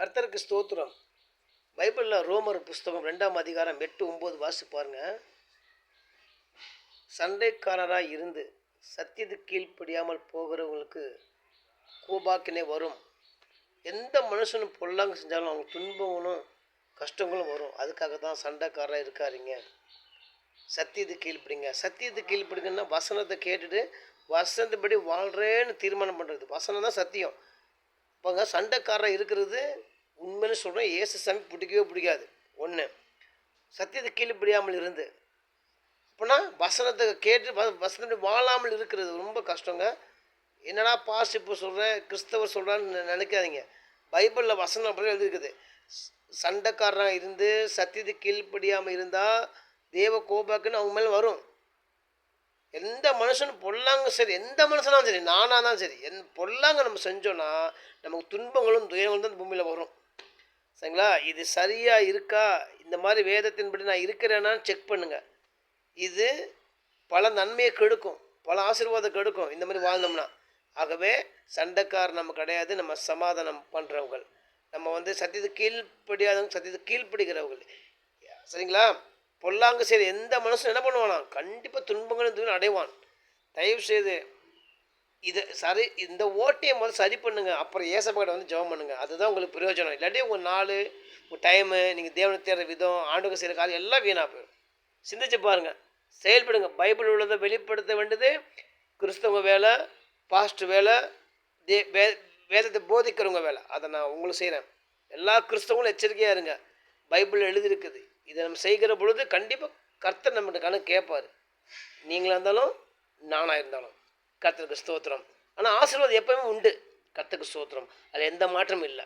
கர்த்தருக்கு ஸ்தோத்திரம். பைபிளில் ரோமர் புஸ்தகம் 2ஆம் அதிகாரம் 8-9 வாசி பாருங்க. சண்டைக்காரராக இருந்து சத்தியத்துக்கு கீழ்ப்படியாமல் போகிறவங்களுக்கு கோபாக்கினே வரும். எந்த மனுஷனும் பொல்லாங்க செஞ்சாலும் அவங்க துன்பங்களும் கஷ்டங்களும் வரும். அதுக்காக தான் சண்டைக்காரராக இருக்காருங்க. சத்தியத்துக்கு கீழ்ப்படிங்க. சத்தியத்துக்கு கீழ்ப்படிங்கன்னா வசனத்தை கேட்டுட்டு வசனத்தைப்படி வாழ்கிறேன்னு தீர்மானம் பண்ணுறது. வசனம் தான் சத்தியம். இப்போங்க சண்டைக்காரராக இருக்கிறது உண்மைன்னு சொல்கிறேன், இயேசு சாமி பிடிக்கவே பிடிக்காது. ஒன்று, சத்தியத்தை கீழ்ப்படியாமல் இருந்து அப்போனா வசனத்தை கேட்டு வசனத்தை வாழாமல் இருக்கிறது ரொம்ப கஷ்டங்க. என்னடா பாஸ் இப்போ சொல்கிறேன் கிறிஸ்தவர் சொல்கிறான்னு நினைக்காதீங்க. பைபிளில் வசனம் அப்படி எழுதிருக்குது. சண்டைக்காரராக இருந்து சத்தியத்தை கீழ்ப்படியாமல் இருந்தால் தேவ கோபாக்குன்னு அவங்க மேலே வரும். எந்த மனுஷனும் பொல்லாங்க சரி, எந்த மனுஷனாலும் சரி, நானாக தான் சரி, பொல்லாங்க நம்ம செஞ்சோன்னா நமக்கு துன்பங்களும் துயரங்களும் தான் பூமியில் வரும். சரிங்களா? இது சரியாக இருக்கா, இந்த மாதிரி வேதத்தின்படி நான் இருக்கிறேன்னான்னு செக் பண்ணுங்கள். இது பல நன்மையை கெடுக்கும், பல ஆசீர்வாதம் கெடுக்கும் இந்த மாதிரி வாழ்ந்தோம்னா. ஆகவே சண்டைக்கார் நம்ம கிடையாது, நம்ம சமாதானம் பண்ணுறவங்க. நம்ம சத்தியத்துக்கு கீழ்ப்படியாதவங்க, சத்தியத்துக்கு கீழ்ப்படுகிறவர்கள். சரிங்களா? பொல்லாங்க சரி, எந்த மனுஷன் என்ன பண்ணுவானா கண்டிப்பாக துன்பங்களும் அடைவான். தயவு செய்து இதை சரி, இந்த ஓட்டையை முதல்ல சரி பண்ணுங்க. அப்புறம் ஏசப்பாட்ட ஜெபம் பண்ணுங்க. அதுதான் உங்களுக்கு பிரயோஜனம். இல்லாட்டி உங்கள் நாள், உங்கள் டைமு, நீங்கள் தேவனை தேடுற விதம், ஆண்டுக்கு செய்கிற காலம் எல்லாம் வீணாக போயிடும். சிந்திச்சு பாருங்கள், செயல்படுங்க. பைபிள் உள்ளதை வெளிப்படுத்த வேண்டியது கிறிஸ்தவங்க வேலை, பாஸ்ட் வேலை, வேதத்தை போதிக்கிறவங்க வேலை. அதை நான் உங்களுக்கு செய்கிறேன். எல்லா கிறிஸ்தவங்களும் எச்சரிக்கையாக இருங்க. பைபிள் எழுதியிருக்குது. இதை நம்ம செய்கிற பொழுது கண்டிப்பாக கர்த்தர் நம்மகிட்ட கணக்கு கேட்பார். நீங்களாக இருந்தாலும் நானாக இருந்தாலும். கர்த்தருக்கு ஸ்தோத்திரம். ஆனால் ஆசீர்வாதம் எப்பவுமே உண்டு. கர்த்தருக்கு ஸ்தோத்திரம். அதில் எந்த மாற்றமும் இல்லை.